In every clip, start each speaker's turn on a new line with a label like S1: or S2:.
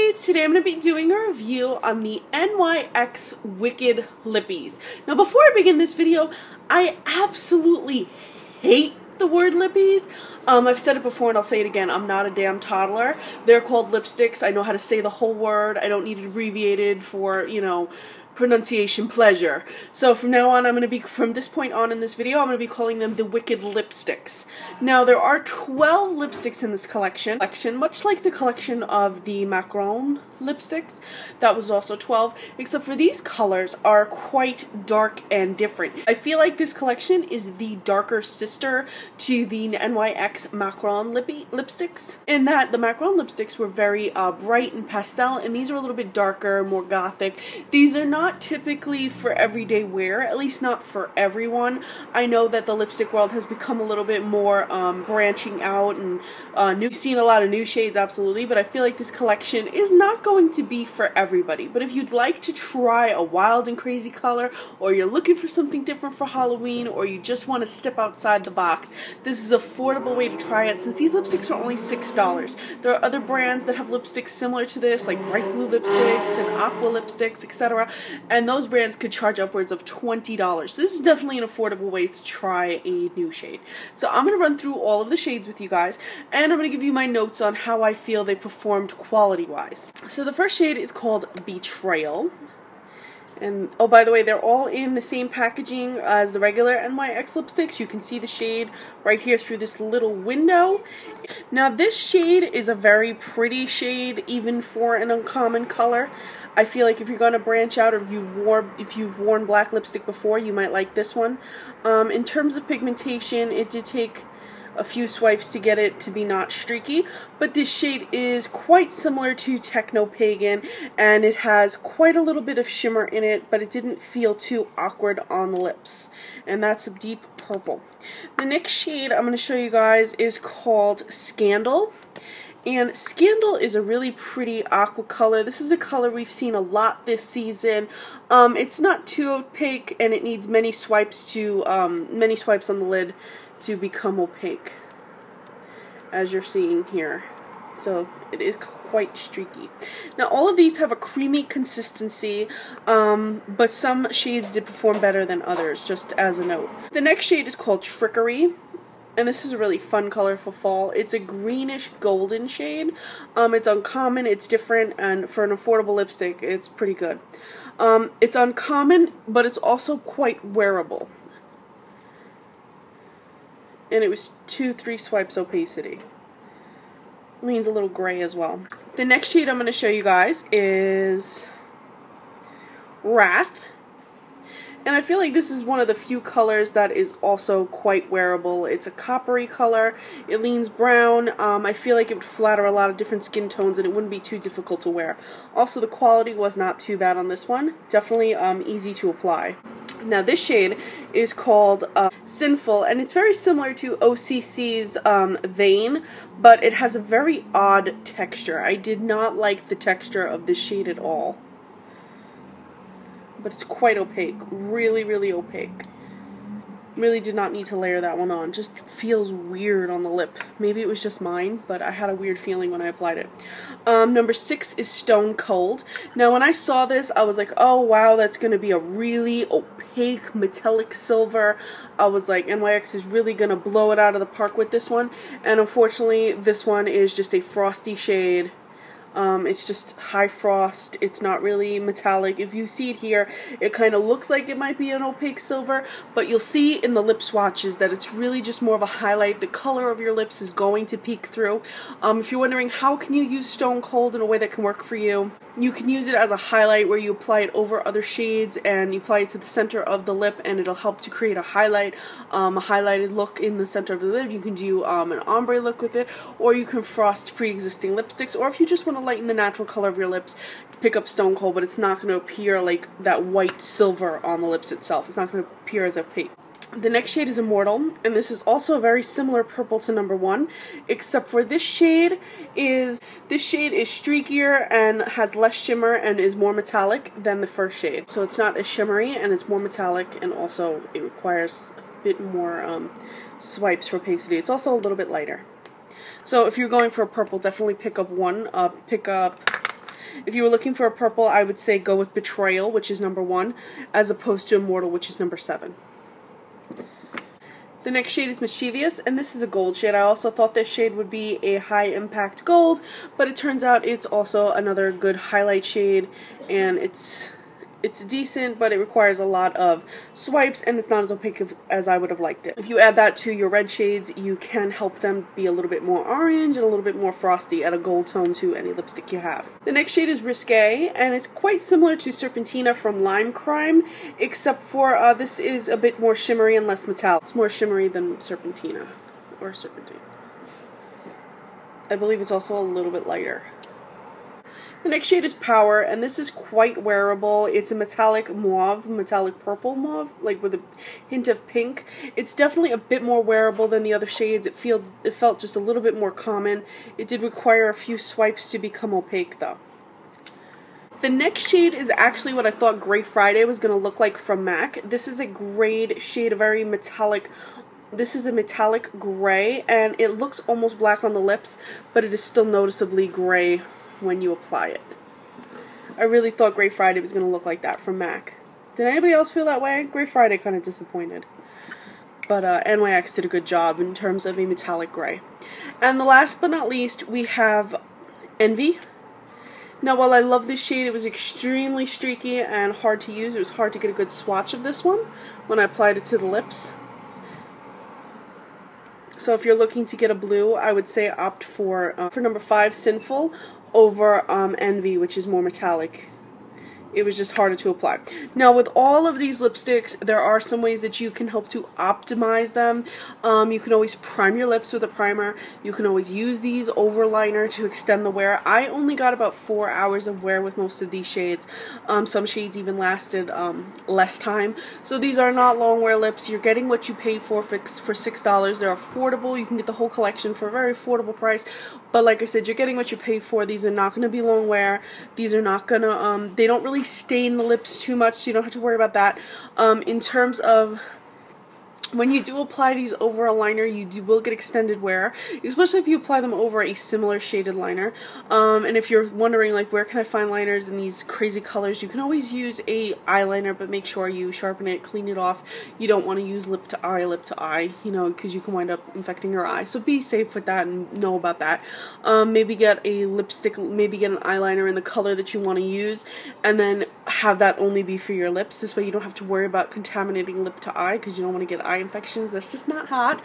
S1: Hi, today I'm going to be doing a review on the NYX Wicked Lippies. Now before I begin this video, I absolutely hate the word lippies. I've said it before and I'll say it again, I'm not a damn toddler. They're called lipsticks. I know how to say the whole word. I don't need it abbreviated for, you know, pronunciation pleasure. So from now on, from this point on in this video, I'm going to be calling them the Wicked Lipsticks. Now there are 12 lipsticks in this collection, much like the collection of the Macron lipsticks. That was also 12, except for these colors are quite dark and different. I feel like this collection is the darker sister to the NYX Macron lipsticks, in that the Macron lipsticks were very bright and pastel, and these are a little bit darker, more gothic. These are not typically for everyday wear, at least not for everyone. I know that the lipstick world has become a little bit more branching out, and we've seen a lot of new shades, absolutely, but I feel like this collection is not going to be for everybody. But if you'd like to try a wild and crazy color, or you're looking for something different for Halloween, or you just want to step outside the box, this is an affordable way to try it, since these lipsticks are only $6. There are other brands that have lipsticks similar to this, like bright blue lipsticks and aqua lipsticks, etc., and those brands could charge upwards of $20. So this is definitely an affordable way to try a new shade. So I'm going to run through all of the shades with you guys, and I'm going to give you my notes on how I feel they performed quality-wise. So the first shade is called Betrayal. And, oh, by the way, they're all in the same packaging as the regular NYX lipsticks. You can see the shade right here through this little window. Now, this shade is a very pretty shade, even for an uncommon color. I feel like if you're going to branch out, or if you've worn black lipstick before, you might like this one. In terms of pigmentation, it did take a few swipes to get it to be not streaky, but this shade is quite similar to Techno Pagan, and it has quite a little bit of shimmer in it, but it didn't feel too awkward on the lips, and that's a deep purple. The next shade I'm going to show you guys is called Scandal. And Scandal is a really pretty aqua color. This is a color we've seen a lot this season. It's not too opaque, and it needs many swipes on the lid to become opaque, as you're seeing here. So it is quite streaky. Now all of these have a creamy consistency, but some shades did perform better than others, just as a note. The next shade is called Trickery. And this is a really fun color for fall. It's a greenish golden shade. It's uncommon, it's different, and for an affordable lipstick, it's pretty good. It's uncommon, but it's also quite wearable. And it was 2-3 swipes opacity. It means a little gray as well. The next shade I'm going to show you guys is Wrath. And I feel like this is one of the few colors that is also quite wearable. It's a coppery color. It leans brown. I feel like it would flatter a lot of different skin tones, and it wouldn't be too difficult to wear. Also, the quality was not too bad on this one. Definitely easy to apply. Now this shade is called Sinful, and it's very similar to OCC's Vein, but it has a very odd texture. I did not like the texture of this shade at all. But it's quite opaque. Really, really opaque. Really did not need to layer that one on. Just feels weird on the lip. Maybe it was just mine, but I had a weird feeling when I applied it. Number 6 is Stone Cold. Now when I saw this, I was like, oh wow, that's going to be a really opaque metallic silver. I was like, NYX is really going to blow it out of the park with this one. And unfortunately, this one is just a frosty shade. It's just high frost. It's not really metallic. If you see it here, it kind of looks like it might be an opaque silver, but you'll see in the lip swatches that it's really just more of a highlight. The color of your lips is going to peek through. If you're wondering how can you use Stone Cold in a way that can work for you, you can use it as a highlight where you apply it over other shades and you apply it to the center of the lip, and it'll help to create a highlight, a highlighted look in the center of the lip. You can do an ombre look with it, or you can frost pre-existing lipsticks, or if you just want to lighten the natural color of your lips, pick up Stone Cold, but it's not going to appear like that white silver on the lips itself. It's not going to appear as opaque. The next shade is Immortal, and this is also a very similar purple to number 1, except for this shade is streakier and has less shimmer and is more metallic than the first shade. So it's not as shimmery, and it's more metallic, and also it requires a bit more swipes for opacity. It's also a little bit lighter. So if you're going for a purple, definitely pick up If you were looking for a purple, I would say go with Betrayal, which is number 1, as opposed to Immortal, which is number 7. The next shade is Mischievous, and this is a gold shade. I also thought this shade would be a high impact gold, but it turns out it's also another good highlight shade, and it's decent, but it requires a lot of swipes, and it's not as opaque as I would have liked it. If you add that to your red shades, you can help them be a little bit more orange and a little bit more frosty, add a gold tone to any lipstick you have. The next shade is Risqué, and it's quite similar to Serpentina from Lime Crime, except for this is a bit more shimmery and less metallic. It's more shimmery than Serpentina, or Serpentine. I believe it's also a little bit lighter. The next shade is Power, and this is quite wearable. It's a metallic mauve, metallic purple mauve, like with a hint of pink. It's definitely a bit more wearable than the other shades. It felt just a little bit more common. It did require a few swipes to become opaque, though. The next shade is actually what I thought Grey Friday was going to look like from MAC. This is a grayed shade, a very metallic. This is a metallic gray, and it looks almost black on the lips, but it is still noticeably gray when you apply it. I really thought Grey Friday was going to look like that from MAC. Did anybody else feel that way? Grey Friday kind of disappointed. But NYX did a good job in terms of a metallic gray. And the last but not least, we have Envy. Now, while I love this shade, it was extremely streaky and hard to use. It was hard to get a good swatch of this one when I applied it to the lips. So if you're looking to get a blue, I would say opt for number 5, Sinful, over Envy, which is more metallic. It was just harder to apply. Now, with all of these lipsticks, there are some ways that you can help to optimize them. You can always prime your lips with a primer. You can always use these over liner to extend the wear. I only got about 4 hours of wear with most of these shades. Some shades even lasted less time. So these are not long wear lips. You're getting what you pay for $6. They're affordable. You can get the whole collection for a very affordable price. But like I said, you're getting what you pay for. These are not going to be long wear. These are not going to, they don't really stain the lips too much, so you don't have to worry about that. In terms of when you do apply these over a liner, you will get extended wear, especially if you apply them over a similar shaded liner. And if you're wondering, like, where can I find liners in these crazy colors, you can always use a eyeliner, but make sure you sharpen it, clean it off. You don't want to use lip to eye, you know, because you can wind up infecting your eye. So be safe with that and know about that. Maybe get a lipstick, maybe get an eyeliner in the color that you want to use, and then have that only be for your lips. This way you don't have to worry about contaminating lip to eye, because you don't want to get eye infections. That's just not hot.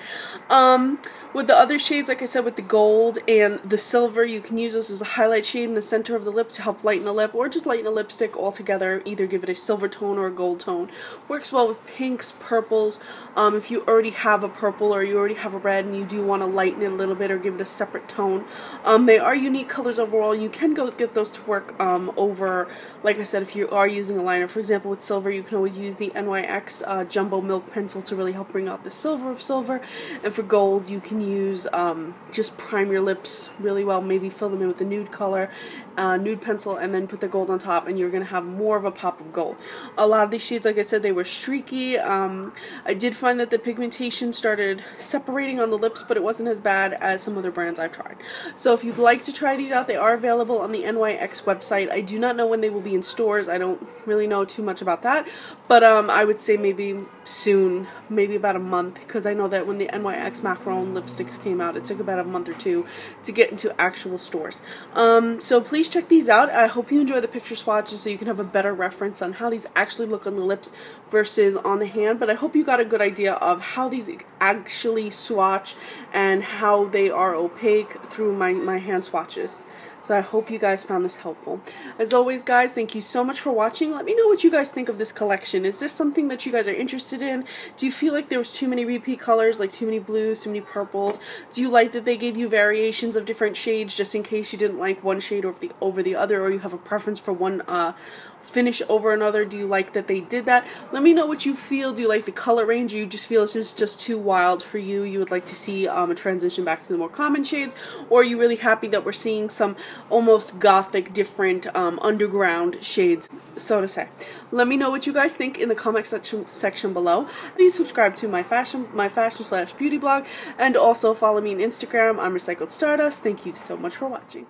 S1: With the other shades, like I said, with the gold and the silver, you can use those as a highlight shade in the center of the lip to help lighten a lip, or just lighten a lipstick altogether. Either give it a silver tone or a gold tone. Works well with pinks, purples. If you already have a purple or you already have a red and you do want to lighten it a little bit or give it a separate tone, they are unique colors overall. You can go get those to work over, like I said, if you are using a liner. For example, with silver, you can always use the NYX Jumbo Milk Pencil to really help bring out the silver of silver. And for gold, you can use, just prime your lips really well, maybe fill them in with the nude color, nude pencil, and then put the gold on top, and you're going to have more of a pop of gold. A lot of these shades, like I said, they were streaky. I did find that the pigmentation started separating on the lips, but it wasn't as bad as some other brands I've tried. So if you'd like to try these out, they are available on the NYX website. I do not know when they will be in stores. I don't really know too much about that, but I would say maybe soon, maybe about a month, because I know that when the NYX macaron lipsticks came out, it took about a month or two to get into actual stores. So please check these out. I hope you enjoy the picture swatches so you can have a better reference on how these actually look on the lips versus on the hand, but I hope you got a good idea of how these actually swatch and how they are opaque through my hand swatches. So I hope you guys found this helpful. As always, guys, thank you so much for watching. Let me know what you guys think of this collection. Is this something that you guys are interested in? Do you feel like there was too many repeat colors, like too many blues, too many purples? Do you like that they gave you variations of different shades just in case you didn't like one shade over the other, or you have a preference for one finish over another? Do you like that they did that? Let me know what you feel. Do you like the color range, or you just feel this is just too wild for you? You would like to see a transition back to the more common shades, or are you really happy that we're seeing some almost gothic, different underground shades, so to say? Let me know what you guys think in the comment section below. Please subscribe to my fashion/beauty blog, and also follow me on Instagram. I'm Recycled Stardust. Thank you so much for watching.